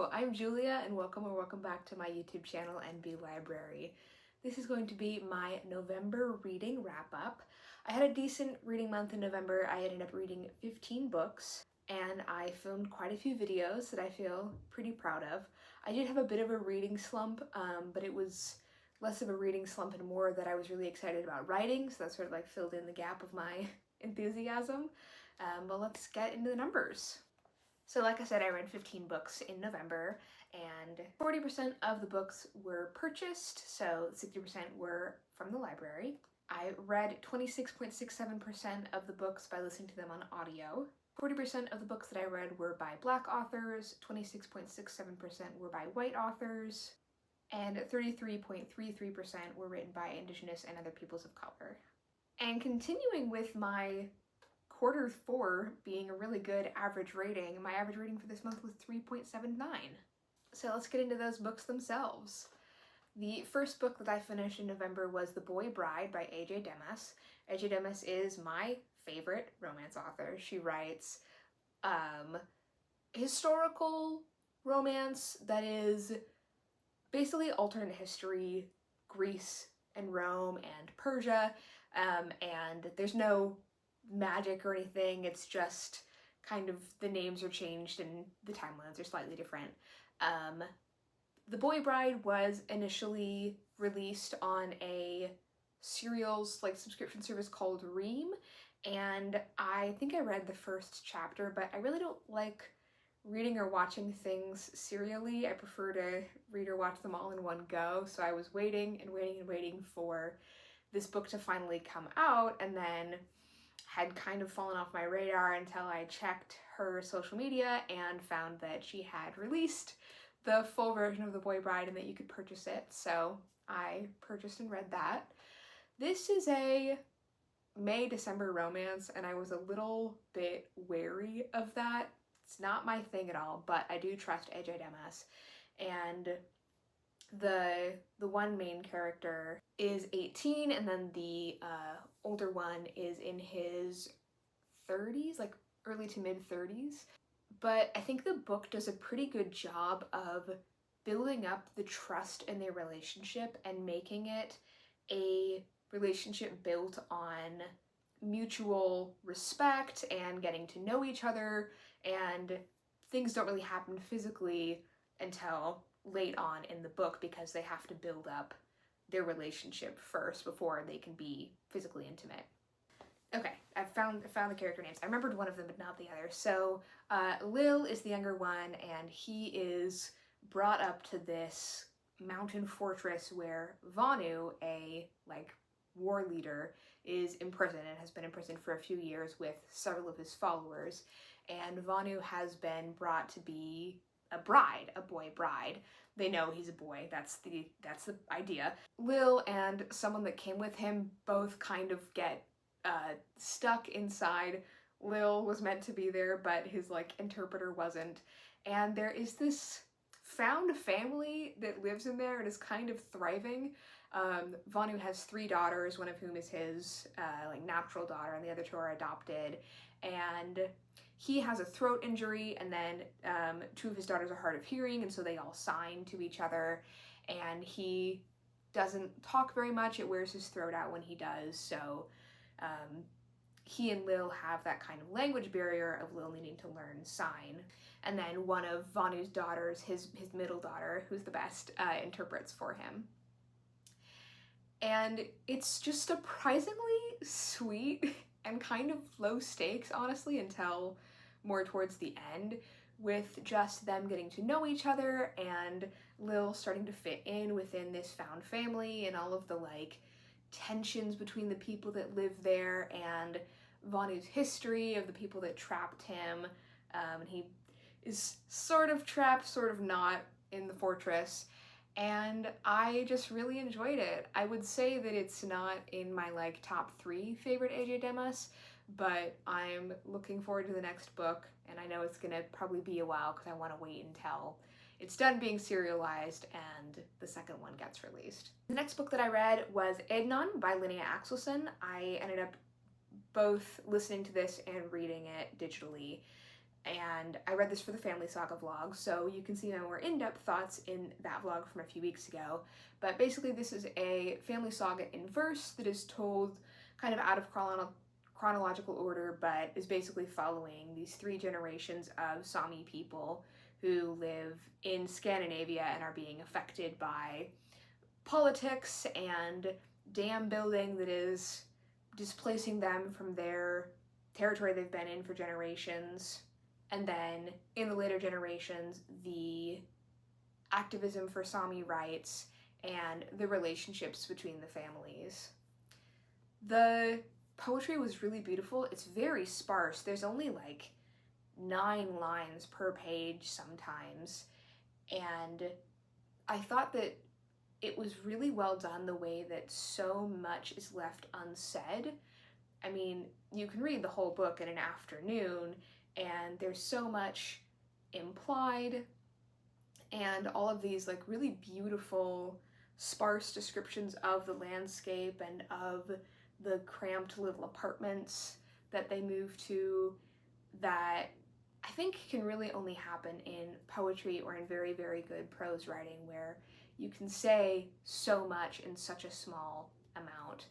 Hello, I'm Julia and welcome back to my YouTube channel NB Library. This is going to be my November reading wrap-up. I had a decent reading month in November. I ended up reading 15 books and I filmed quite a few videos that I feel pretty proud of. I did have a bit of a reading slump, but it was less of a reading slump and more that I was really excited about writing, so that sort of like filled in the gap of my enthusiasm. But let's get into the numbers. So like I said, I read 15 books in November, and 40% of the books were purchased, so 60% were from the library. I read 26.67% of the books by listening to them on audio. 40% of the books that I read were by Black authors, 26.67% were by white authors, and 33.33% were written by Indigenous and other peoples of color. And continuing with my Q4 being a really good average rating, my average rating for this month was 3.79. So let's get into those books themselves. The first book that I finished in November was The Boy Bride by A.J. Demas. A.J. Demas is my favorite romance author. She writes historical romance that is basically alternate history, Greece and Rome and Persia, and there's no magic or anything. It's just kind of the names are changed and the timelines are slightly different. The Boy Bride was initially released on a serials like subscription service called Ream, and I think I read the first chapter, but I really don't like reading or watching things serially. I prefer to read or watch them all in one go, so I was waiting for this book to finally come out, and then had kind of fallen off my radar until I checked her social media and found that she had released the full version of The Boy Bride and that you could purchase it, so I purchased and read that. This is a May-December romance, and I was a little bit wary of that. It's not my thing at all, but I do trust A.J. Demas, and the one main character is 18, and then the older one is in his 30s, like early to mid 30s. But I think the book does a pretty good job of building up the trust in their relationship and making it a relationship built on mutual respect and getting to know each other, and things don't really happen physically until late on in the book because they have to build up their relationship first before they can be physically intimate. Okay, I found the character names. I remembered one of them but not the other. So Lil is the younger one, and he is brought up to this mountain fortress where Vanu, a war leader, is imprisoned and has been imprisoned for a few years with several of his followers, and Vanu has been brought to be a bride, a boy bride. They know he's a boy, that's the idea. Lil and someone that came with him both kind of get stuck inside. Lil was meant to be there, but his interpreter wasn't. And there is this found family that lives in there and is kind of thriving. Vanu has 3 daughters, one of whom is his natural daughter, and the other 2 are adopted. And he has a throat injury, and then 2 of his daughters are hard of hearing, and so they all sign to each other, and he doesn't talk very much. It wears his throat out when he does, so he and Lil have that kind of language barrier of Lil needing to learn sign. And then one of Vanu's daughters, his middle daughter, who's the best, interprets for him. And it's just surprisingly sweet and kind of low stakes, honestly, until more towards the end, with just them getting to know each other and Lil starting to fit in within this found family and all of the tensions between the people that live there and Vanu's history of the people that trapped him. And he is sort of trapped, sort of not, in the fortress. And I just really enjoyed it. I would say that it's not in my top 3 favorite A.J. Demas, but I'm looking forward to the next book, and I know it's gonna probably be a while because I want to wait until it's done being serialized and the second one gets released. The next book that I read was Aednan by Linnea Axelsson. I ended up both listening to this and reading it digitally. and I read this for the Family Saga vlog, so you can see my more in-depth thoughts in that vlog from a few weeks ago. But basically this is a family saga in verse that is told kind of out of chronological order, but is basically following these 3 generations of Sami people who live in Scandinavia and are being affected by politics and dam building that is displacing them from their territory they've been in for generations. And then in the later generations, the activism for Sami rights and the relationships between the families. The poetry was really beautiful. It's very sparse. There's only like 9 lines per page sometimes. And I thought that it was really well done the way that so much is left unsaid. I mean, you can read the whole book in an afternoon, and there's so much implied, and all of these like really beautiful, sparse descriptions of the landscape and of the cramped little apartments that they move to, that I think can really only happen in poetry or in very, very good prose writing, where you can say so much in such a small amount.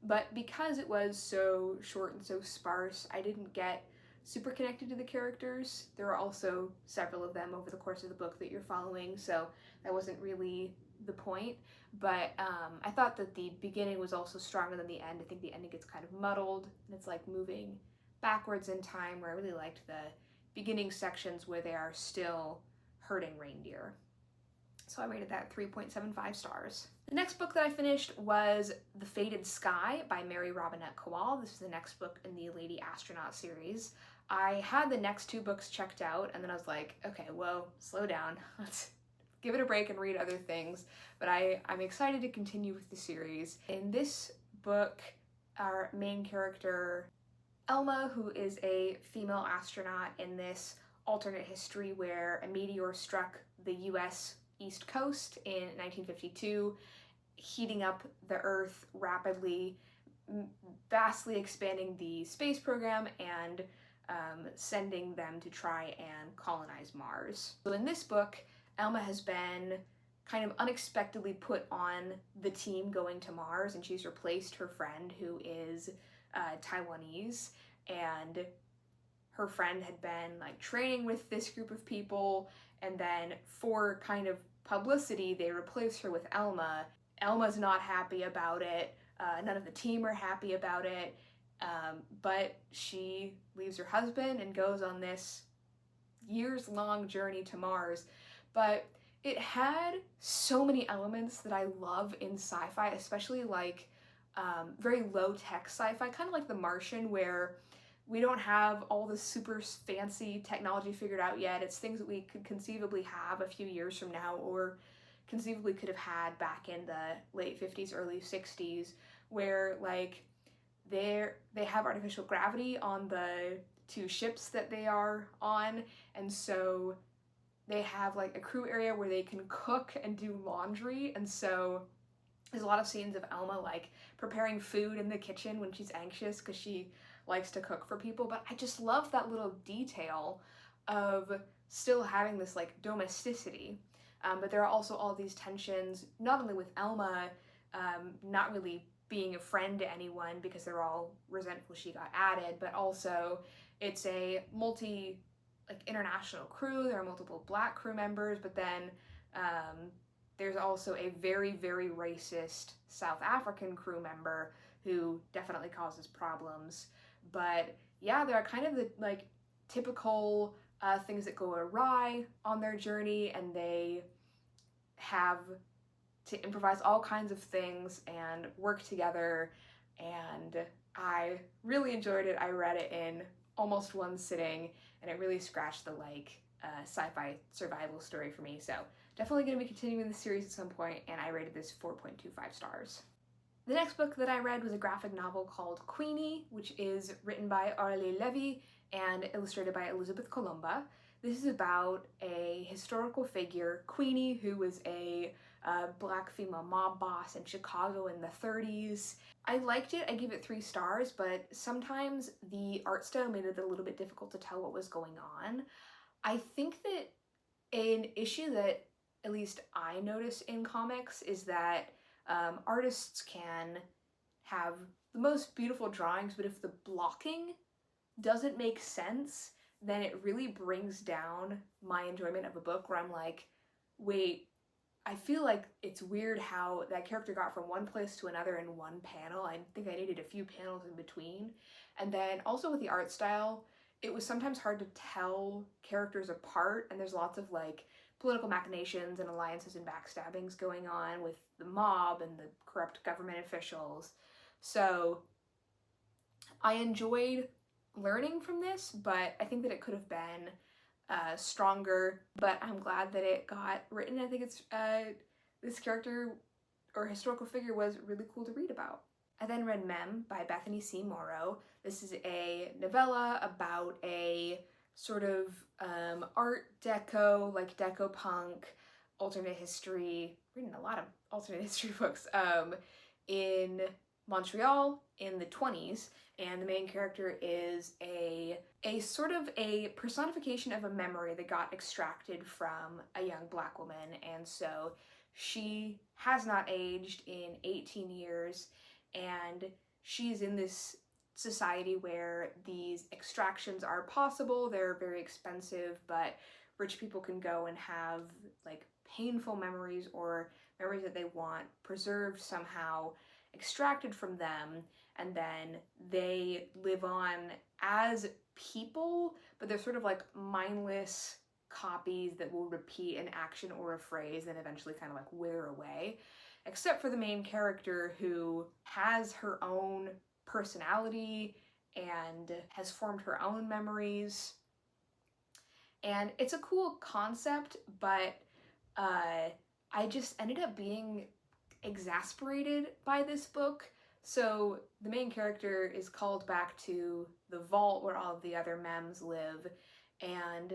But because it was so short and so sparse, I didn't get super connected to the characters. There are also several of them over the course of the book that you're following, so that wasn't really the point. But I thought that the beginning was also stronger than the end. I think the ending gets kind of muddled, and it's like moving backwards in time, where I really liked the beginning sections where they are still herding reindeer. So I rated that 3.75 stars. The next book that I finished was The Fated Sky by Mary Robinette Kowal. This is the next book in the Lady Astronaut series. I had the next 2 books checked out, and then I was like, okay, whoa, slow down. Let's give it a break and read other things. But I'm excited to continue with the series. In this book, our main character, Elma, who is a female astronaut in this alternate history where a meteor struck the US East Coast in 1952, heating up the Earth rapidly, vastly expanding the space program and sending them to try and colonize Mars. So in this book, Elma has been kind of unexpectedly put on the team going to Mars, and she's replaced her friend, who is Taiwanese, and her friend had been like training with this group of people, and then for kind of publicity, they replace her with Elma. Elma's not happy about it. None of the team are happy about it. But she leaves her husband and goes on this years-long journey to Mars. But it had so many elements that I love in sci-fi, especially like very low-tech sci-fi, kind of like The Martian, where we don't have all the super fancy technology figured out yet. It's things that we could conceivably have a few years from now, or conceivably could have had back in the late 50s, early 60s, where like they have artificial gravity on the 2 ships that they are on, and so they have like a crew area where they can cook and do laundry, and so there's a lot of scenes of Elma like preparing food in the kitchen when she's anxious because she likes to cook for people. But I just love that little detail of still having this like domesticity. But there are also all these tensions, not only with Elma not really being a friend to anyone because they're all resentful she got added, but also it's a international crew. There are multiple Black crew members, but then there's also a very, very racist South African crew member who definitely causes problems. But yeah, there are kind of the like typical things that go awry on their journey, and they have to improvise all kinds of things and work together, and I really enjoyed it. I read it in almost one sitting, and it really scratched the like sci-fi survival story for me. So definitely going to be continuing the series at some point, and I rated this 4.25 stars. The next book that I read was a graphic novel called Queenie, which is written by Aurélie Levy and illustrated by Elizabeth Colomba. This is about a historical figure, Queenie, who was a black female mob boss in Chicago in the 30s. I liked it. I gave it 3 stars, but sometimes the art style made it a little bit difficult to tell what was going on. I think that an issue that at least I notice in comics is that artists can have the most beautiful drawings, but if the blocking doesn't make sense, then it really brings down my enjoyment of a book, where I'm like, wait, I feel like it's weird how that character got from one place to another in one panel. I think I needed a few panels in between. And then also with the art style, it was sometimes hard to tell characters apart, and there's lots of like political machinations and alliances and backstabbings going on with the mob and the corrupt government officials. So I enjoyed learning from this, but I think that it could have been stronger, but I'm glad that it got written. I think it's this character or historical figure was really cool to read about. I then read Mem by Bethany C. Morrow. This is a novella about a sort of art deco, like deco punk, alternate history, reading a lot of alternate history books, in Montreal in the 20s, and the main character is a sort of a personification of a memory that got extracted from a young black woman, and so she has not aged in 18 years, and she's in this society where these extractions are possible. They're very expensive, but rich people can go and have like painful memories or memories that they want preserved somehow, extracted from them, and then they live on as people, but they're sort of like mindless copies that will repeat an action or a phrase and eventually kind of like wither away, except for the main character, who has her own personality and has formed her own memories. And it's a cool concept, but I just ended up being exasperated by this book. So the main character is called back to the vault where all of the other mems live, and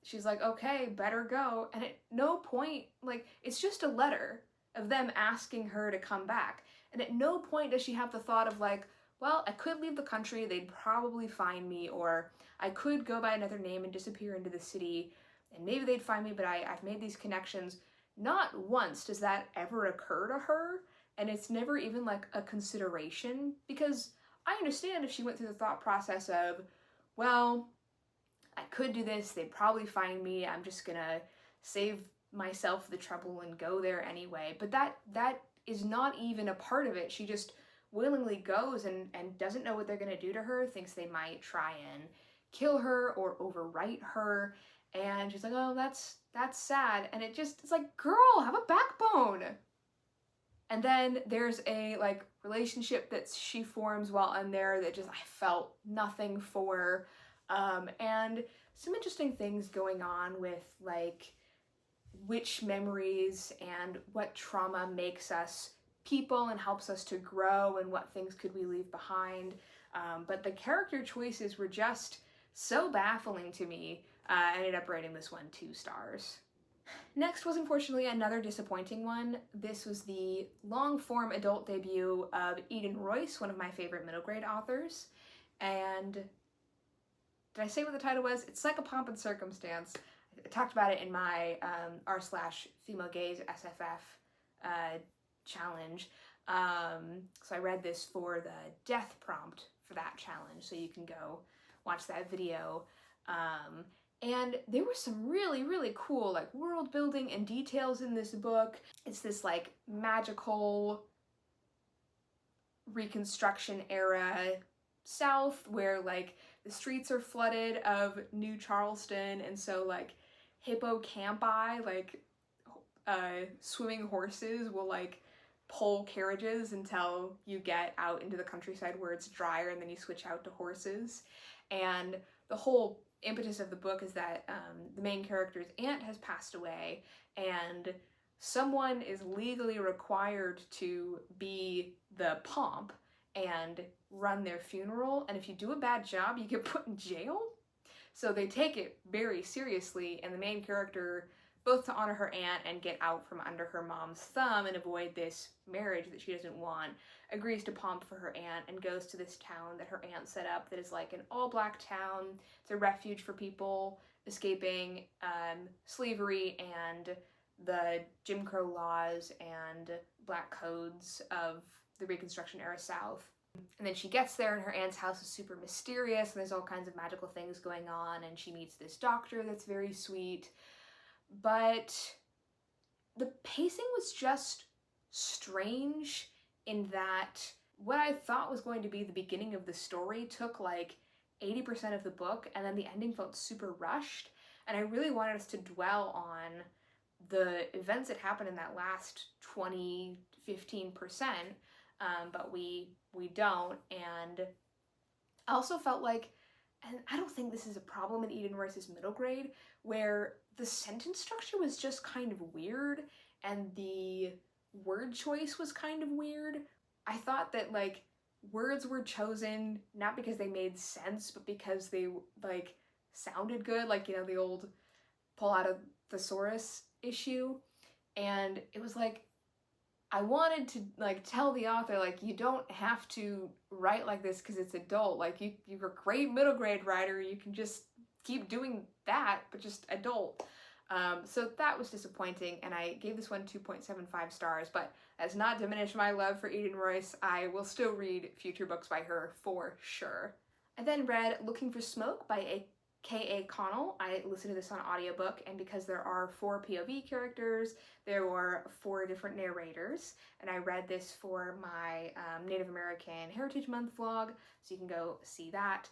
she's like, okay, better go. And at no point, like, it's just a letter of them asking her to come back. And at no point does she have the thought of like, well, I could leave the country, they'd probably find me, or I could go by another name and disappear into the city, and maybe they'd find me, but I've made these connections. Not once does that ever occur to her, and it's never even like a consideration, because I understand if she went through the thought process of, well, I could do this, they'd probably find me, I'm just gonna save myself the trouble and go there anyway. But that is not even a part of it. She just willingly goes and doesn't know what they're gonna do to her, thinks they might try and kill her or overwrite her, and she's like, oh, that's sad. And it's like, girl, have a backbone. And then there's a like relationship that she forms while in there that just I felt nothing for. And some interesting things going on with like which memories and what trauma makes us people and helps us to grow, and what things could we leave behind. But the character choices were just so baffling to me. I ended up rating this one 2 stars. Next was unfortunately another disappointing one. This was the long-form adult debut of Eden Royce, one of my favorite middle grade authors. And did I say what the title was? It's Psychopomp and Circumstance. I talked about it in my r/female gaze SFF challenge. So I read this for the death prompt for that challenge, so you can go watch that video. And there was some really, really cool like world building and details in this book. It's this like magical Reconstruction era South where like the streets are flooded of New Charleston, and so like hippocampi, like swimming horses, will like pull carriages until you get out into the countryside where it's drier, and then you switch out to horses. And the whole impetus of the book is that the main character's aunt has passed away, and someone is legally required to be the pomp and run their funeral, and if you do a bad job, you get put in jail. So they take it very seriously, and the main character, both to honor her aunt and get out from under her mom's thumb and avoid this marriage that she doesn't want, agrees to pomp for her aunt and goes to this town that her aunt set up that is like an all-black town. It's a refuge for people escaping slavery and the Jim Crow laws and black codes of the Reconstruction era South. And then she gets there and her aunt's house is super mysterious and there's all kinds of magical things going on, and she meets this doctor that's very sweet. But the pacing was just strange in that what I thought was going to be the beginning of the story took like 80% of the book, and then the ending felt super rushed. And I really wanted us to dwell on the events that happened in that last 20-15%, but we don't. And I also felt like, and I don't think this is a problem in Eden Royce's middle grade, where the sentence structure was just kind of weird and the word choice was kind of weird. I thought that like words were chosen not because they made sense, but because they like sounded good, like, you know, the old pull out of thesaurus issue. And it was like, I wanted to like tell the author, like, you don't have to write like this because it's adult. Like, you're a great middle grade writer. You can just keep doing that, but just adult. So that was disappointing, and I gave this one 2.75 stars, but has not diminished my love for Eden Royce. I will still read future books by her for sure. I then read Looking for Smoke by K.A. Connell. I listened to this on audiobook, and because there are 4 POV characters, there were 4 different narrators, and I read this for my Native American Heritage Month vlog, so you can go see that.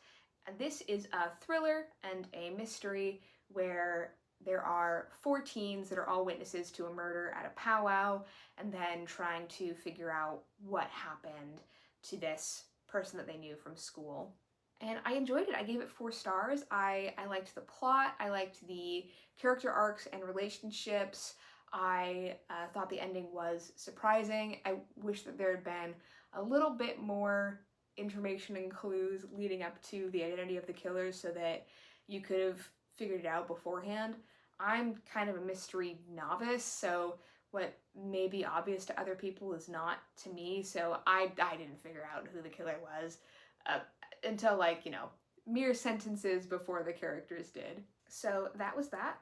And this is a thriller and a mystery where there are 4 teens that are all witnesses to a murder at a powwow, and then trying to figure out what happened to this person that they knew from school. And I enjoyed it. I gave it 4 stars. I liked the plot. I liked the character arcs and relationships. I thought the ending was surprising. I wish that there had been a little bit more information and clues leading up to the identity of the killers so that you could have figured it out beforehand. I'm kind of a mystery novice, so what may be obvious to other people is not to me, so I didn't figure out who the killer was until, like, you know, mere sentences before the characters did. So that was that.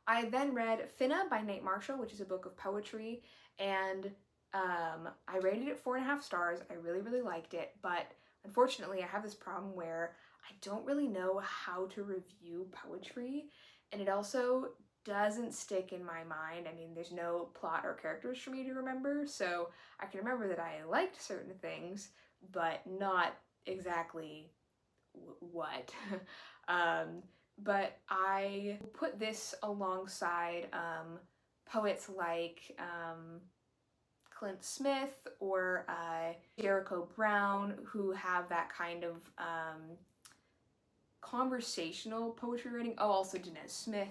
I then read Finna by Nate Marshall, which is a book of poetry, and I rated it 4.5 stars. I really, really liked it, but unfortunately I have this problem where I don't really know how to review poetry, and it also doesn't stick in my mind. I mean, there's no plot or characters for me to remember, so I can remember that I liked certain things, but not exactly what. But I put this alongside poets like Clint Smith or Jericho Brown, who have that kind of conversational poetry writing. Oh, also Jeanette Smith.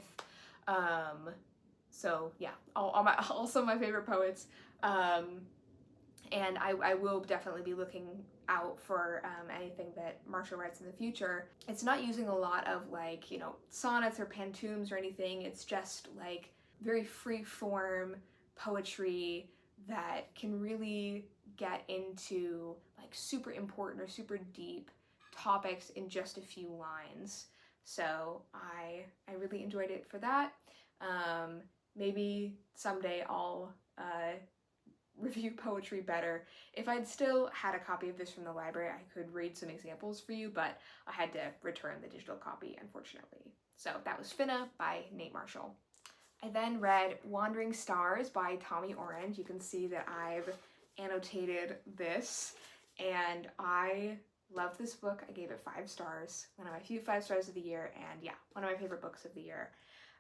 So yeah, also my favorite poets. And I will definitely be looking out for anything that Marshall writes in the future. It's not using a lot of, like, you know, sonnets or pantoums or anything. It's just like very free form poetry that can really get into like super important or super deep topics in just a few lines. So I really enjoyed it for that. Maybe someday I'll review poetry better. If I'd still had a copy of this from the library, I could read some examples for you, but I had to return the digital copy, unfortunately. So that was Finna by Nate Marshall. I then read Wandering Stars by Tommy Orange. You can see that I've annotated this, and I loved this book. I gave it 5 stars, one of my few 5 stars of the year, and yeah, one of my favorite books of the year.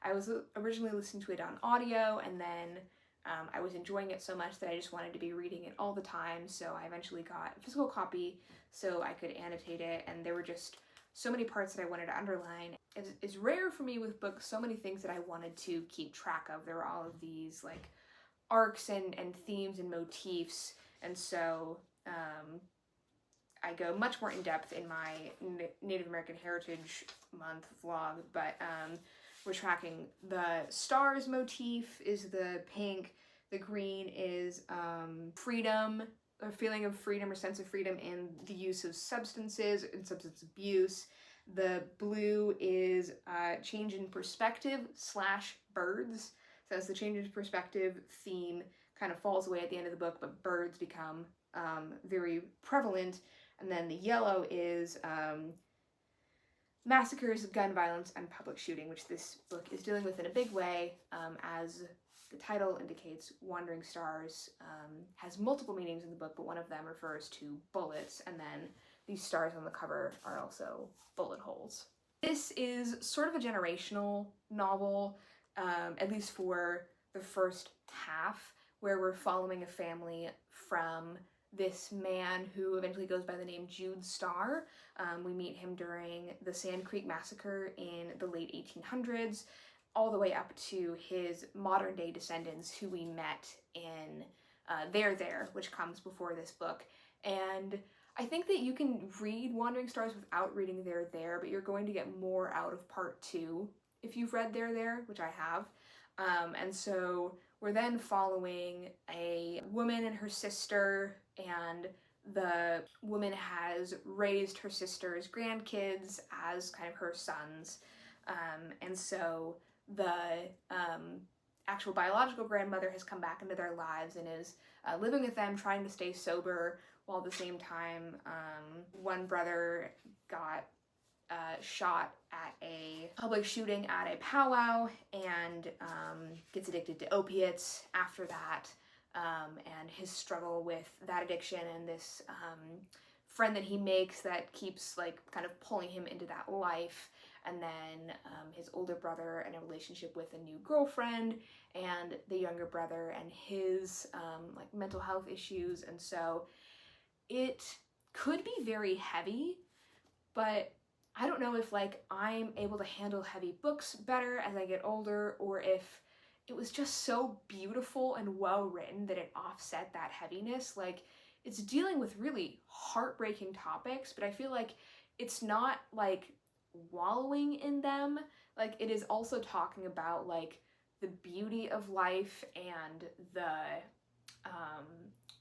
I was originally listening to it on audio, and then I was enjoying it so much that I just wanted to be reading it all the time, so I eventually got a physical copy so I could annotate it, and there were just so many parts that I wanted to underline. It's rare for me with books, so many things that I wanted to keep track of. There were all of these like arcs and themes and motifs, and so I go much more in depth in my Native American Heritage Month vlog, but we're tracking the stars motif is the pink, the green is freedom, a feeling of freedom or sense of freedom in the use of substances and substance abuse. The blue is change in perspective / birds. So as the change in perspective theme kind of falls away at the end of the book, but birds become very prevalent. And then the yellow is massacres, gun violence, and public shooting, which this book is dealing with in a big way. As the title indicates, Wandering Stars has multiple meanings in the book, but one of them refers to bullets, and then these stars on the cover are also bullet holes. This is sort of a generational novel, at least for the first half, where we're following a family from this man who eventually goes by the name Jude Starr. We meet him during the Sand Creek Massacre in the late 1800s, all the way up to his modern day descendants who we met in They're There, which comes before this book. And I think that you can read Wandering Stars without reading They're There, but you're going to get more out of part 2 if you've read They're There, which I have. And so we're then following a woman and her sister, and the woman has raised her sister's grandkids as kind of her sons. And so the actual biological grandmother has come back into their lives and is living with them, trying to stay sober, while at the same time one brother got shot at a public shooting at a powwow and gets addicted to opiates after that, and his struggle with that addiction and this friend that he makes that keeps like kind of pulling him into that life, and then his older brother and a relationship with a new girlfriend, and the younger brother and his like mental health issues. And so it could be very heavy, but I don't know if like I'm able to handle heavy books better as I get older, or if it was just so beautiful and well written that it offset that heaviness. Like, it's dealing with really heartbreaking topics, but I feel like it's not like wallowing in them. Like, it is also talking about like the beauty of life and the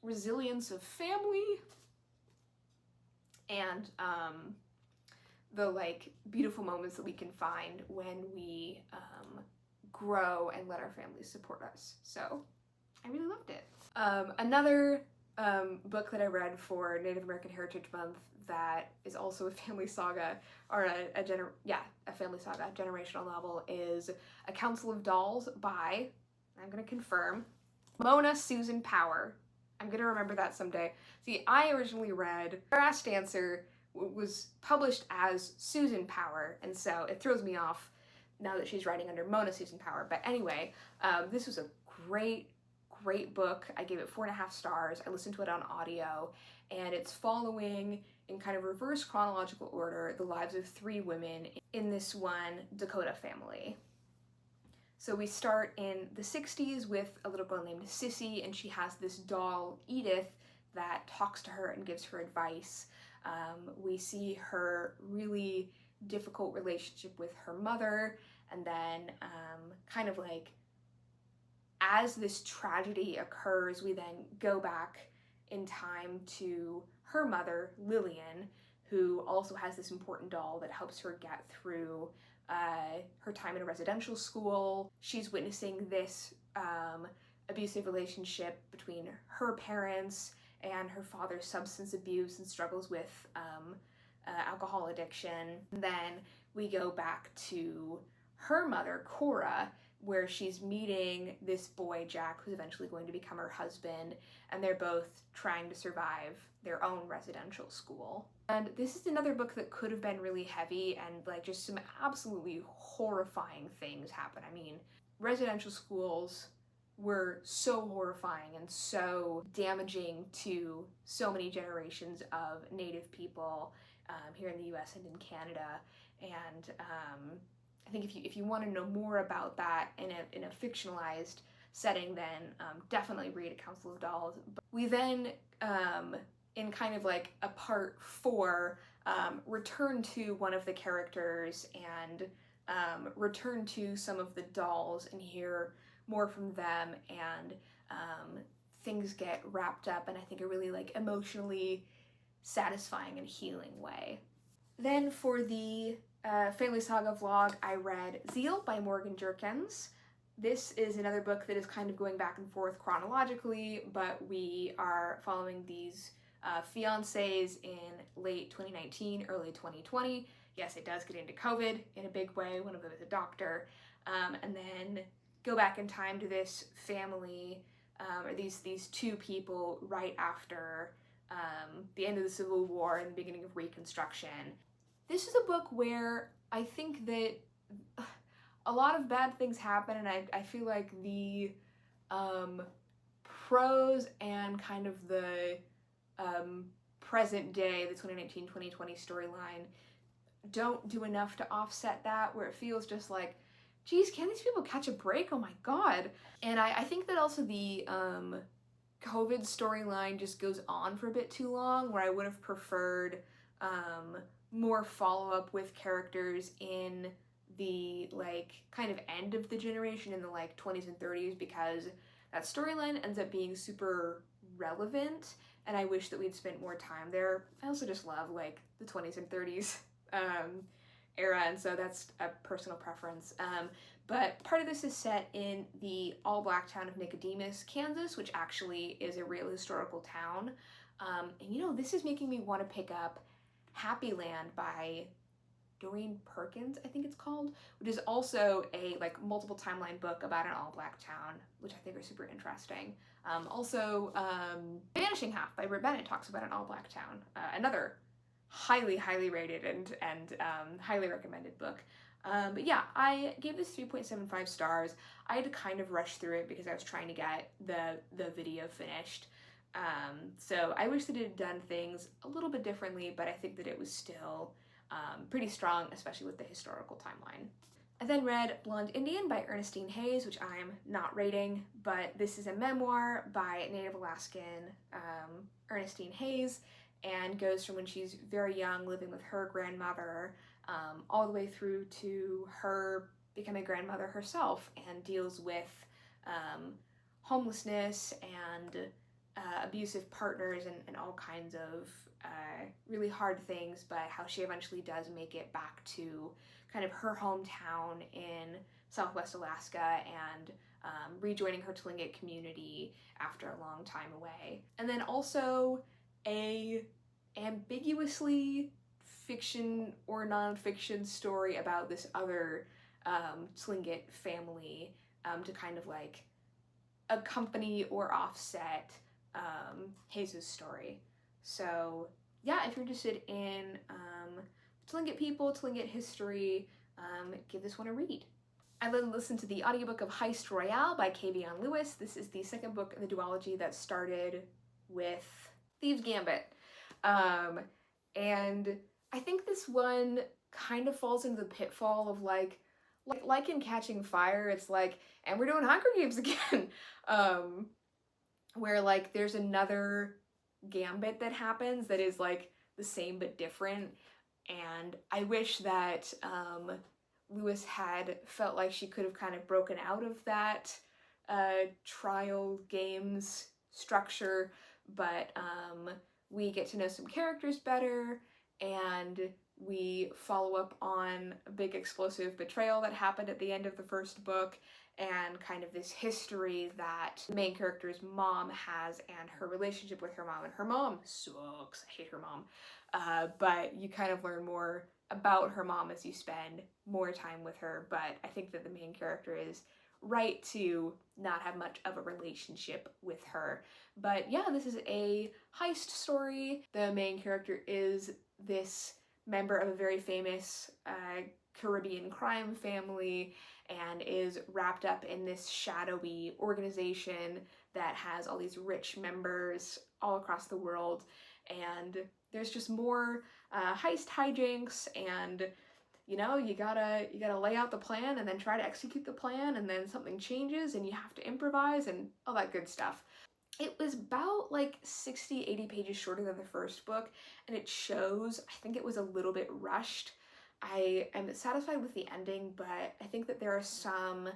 resilience of family, and the like beautiful moments that we can find when we grow and let our families support us. So I really loved it. Another book that I read for Native American Heritage Month that is also a family saga, or a family saga, generational novel, is A Council of Dolls by, I'm gonna confirm, Mona Susan Power. I'm gonna remember that someday. See, I originally read Brass Dancer was published as Susan Power, and so it throws me off now that she's writing under Mona Susan Power. But anyway, this was a great book. I gave it 4.5 stars. I listened to it on audio, and it's following in kind of reverse chronological order the lives of 3 women in this one Dakota family. So we start in the 60s with a little girl named Sissy, and she has this doll, Edith, that talks to her and gives her advice. We see her really difficult relationship with her mother, and then kind of like as this tragedy occurs, we then go back in time to her mother, Lillian, who also has this important doll that helps her get through her time in a residential school. She's witnessing this abusive relationship between her parents and her father's substance abuse and struggles with alcohol addiction. And then we go back to her mother, Cora, where she's meeting this boy, Jack, who's eventually going to become her husband, and they're both trying to survive their own residential school. And this is another book that could have been really heavy, and like just some absolutely horrifying things happen. I mean, residential schools were so horrifying and so damaging to so many generations of Native people here in the US and in Canada. And I think if you want to know more about that in a fictionalized setting, then definitely read A Council of Dolls. But we then in kind of like a part 4, return to one of the characters and return to some of the dolls and hear more from them, and things get wrapped up in I think a really like emotionally satisfying and healing way. Then for the Family Saga vlog, I read Zeal by Morgan Jerkins. This is another book that is kind of going back and forth chronologically, but we are following these fiancés in late 2019, early 2020. Yes, it does get into COVID in a big way. One of them is a doctor. And then go back in time to this family, or these two people right after the end of the Civil War and the beginning of Reconstruction. This is a book where I think that a lot of bad things happen, and I feel like the prose and kind of the present day, the 2019-2020 storyline, don't do enough to offset that, where it feels just like, geez, can these people catch a break? Oh my god. And I think that also the COVID storyline just goes on for a bit too long, where I would have preferred more follow-up with characters in the like kind of end of the generation in the like 20s and 30s, because that storyline ends up being super relevant, and I wish that we'd spent more time there. I also just love like the 20s and 30s era, and so that's a personal preference. But part of this is set in the all-black town of Nicodemus, Kansas, which actually is a real historical town. And you know, this is making me want to pick up Happy Land by Doreen Perkins, I think it's called, which is also a like multiple timeline book about an all-black town, which I think are super interesting. Also, Vanishing Half by Britt Bennett talks about an all-black town, another highly rated and highly recommended book. But yeah, I gave this 3.75 stars. I had to kind of rush through it because I was trying to get the video finished. So I wish that it had done things a little bit differently, but I think that it was still pretty strong, especially with the historical timeline. I then read Blonde Indian by Ernestine Hayes, which I'm not rating, but this is a memoir by Native Alaskan Ernestine Hayes, and goes from when she's very young, living with her grandmother, all the way through to her becoming a grandmother herself, and deals with homelessness and abusive partners and all kinds of really hard things, but how she eventually does make it back to kind of her hometown in Southwest Alaska, and rejoining her Tlingit community after a long time away. And then also a ambiguously fiction or nonfiction story about this other Tlingit family to kind of like accompany or offset Hayes' story. So yeah, if you're interested in Tlingit people, Tlingit history, give this one a read. I then listened to the audiobook of Heist Royale by Kavion Lewis. This is the second book in the duology that started with Thieves' Gambit. And I think this one kind of falls into the pitfall of like in Catching Fire, it's like, and we're doing Hunger Games again. Where like there's another gambit that happens that is like the same but different, and I wish that Lewis had felt like she could have kind of broken out of that trial games structure, but we get to know some characters better, and we follow up on a big explosive betrayal that happened at the end of the first book, and kind of this history that the main character's mom has and her relationship with her mom. And her mom sucks. I hate her mom. But you kind of learn more about her mom as you spend more time with her. But I think that the main character is right to not have much of a relationship with her. But yeah, this is a heist story. The main character is this member of a very famous Caribbean crime family, and is wrapped up in this shadowy organization that has all these rich members all across the world, and there's just more heist hijinks, and you know, you gotta lay out the plan and then try to execute the plan, and then something changes and you have to improvise and all that good stuff. It was about like 60, 80 pages shorter than the first book, and it shows. I think it was a little bit rushed. I am satisfied with the ending, but I think that there are some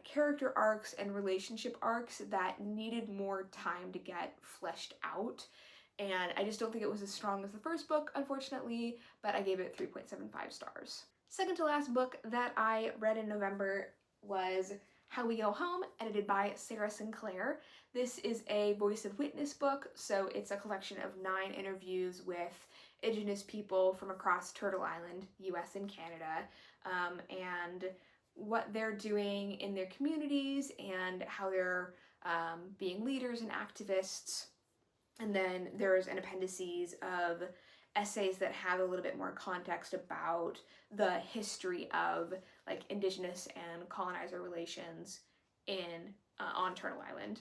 character arcs and relationship arcs that needed more time to get fleshed out. And I just don't think it was as strong as the first book, unfortunately, but I gave it 3.75 stars. Second to last book that I read in November was How We Go Home, edited by Sarah Sinclair. This is a voice of witness book, so it's a collection of 9 interviews with Indigenous people from across Turtle Island, US and Canada, and what they're doing in their communities and how they're being leaders and activists. And then there's an appendices of essays that have a little bit more context about the history of like Indigenous and colonizer relations in on Turtle Island.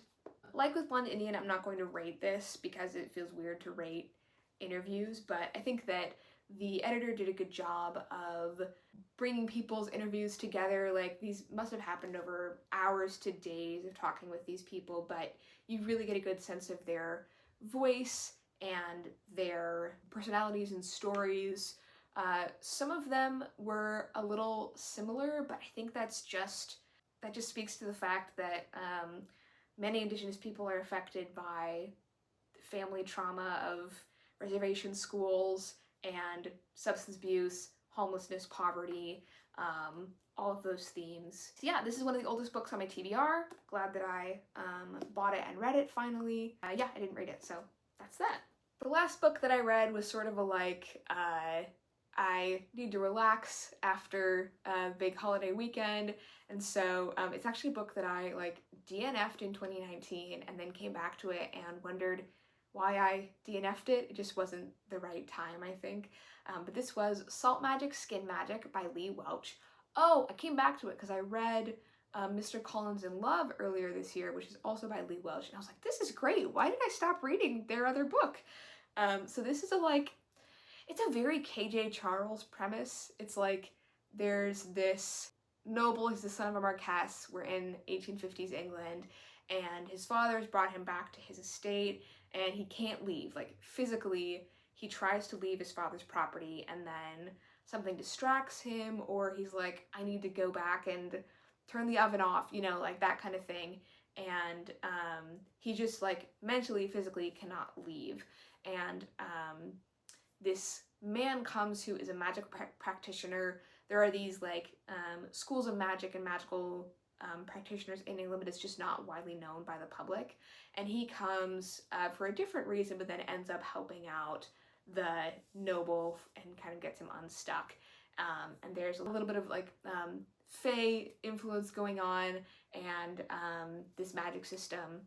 Like with Blonde Indian, I'm not going to rate this because it feels weird to rate interviews, but I think that the editor did a good job of bringing people's interviews together. Like, these must have happened over hours to days of talking with these people, but you really get a good sense of their voice and their personalities and stories. Some of them were a little similar, but I think that just speaks to the fact that many Indigenous people are affected by family trauma of reservation schools and substance abuse, homelessness, poverty, all of those themes. So yeah, this is one of the oldest books on my TBR. Glad that I bought it and read it finally. Yeah, I didn't read it, so that's that. The last book that I read was sort of a like, I need to relax after a big holiday weekend, and so it's actually a book that I like DNF'd in 2019 and then came back to it and wondered why I DNF'd it. It just wasn't the right time, I think. But this was Salt Magic, Skin Magic by Lee Welch. Oh, I came back to it because I read Mr. Collins in Love earlier this year, which is also by Lee Welch, and I was like, this is great. Why did I stop reading their other book? So this is it's a very KJ Charles premise. It's like there's this noble, he's the son of a Marquess, we're in 1850s England, and his father's brought him back to his estate, and he can't leave. Like, physically, he tries to leave his father's property, and then something distracts him, or he's like, I need to go back and turn the oven off, you know, like that kind of thing. And he just like mentally, physically cannot leave. And this man comes who is a magic practitioner. There are these like schools of magic and magical practitioners in England, but it's just not widely known by the public. And he comes for a different reason, but then ends up helping out the noble and kind of gets him unstuck. And there's a little bit of like fae influence going on, and this magic system.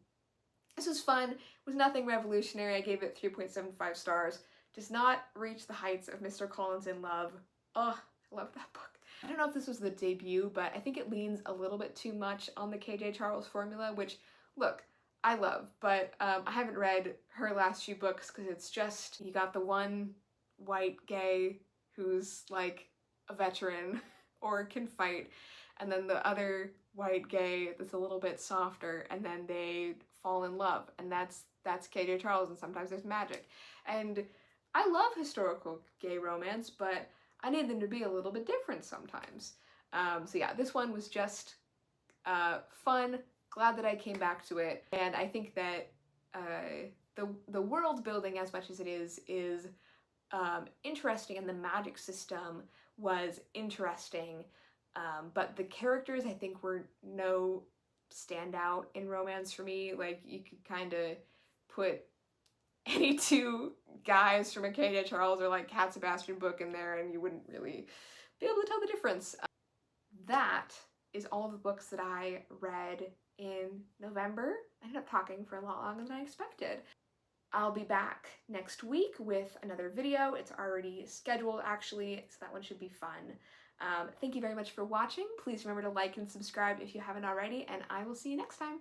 This was fun. It was nothing revolutionary. I gave it 3.75 stars. Does not reach the heights of Mr. Collins in Love. Oh, I love that book. I don't know if this was the debut, but I think it leans a little bit too much on the KJ Charles formula, which, look, I love, but I haven't read her last few books because it's just, you got the one white gay who's like a veteran or can fight, and then the other white gay that's a little bit softer, and then they fall in love, and that's KJ Charles, and sometimes there's magic. And I love historical gay romance, but I need them to be a little bit different sometimes. So yeah, this one was just fun. Glad that I came back to it, and I think that the world building, as much as it is interesting, and the magic system was interesting, but the characters, I think, were no standout in romance for me. Like, you could kind of put any two guys from a KJ Charles or like Cat Sebastian book in there, and you wouldn't really be able to tell the difference. That is all of the books that I read in November. I ended up talking for a lot longer than I expected. I'll be back next week with another video. It's already scheduled, actually, so that one should be fun. Thank you very much for watching. Please remember to like and subscribe if you haven't already, and I will see you next time.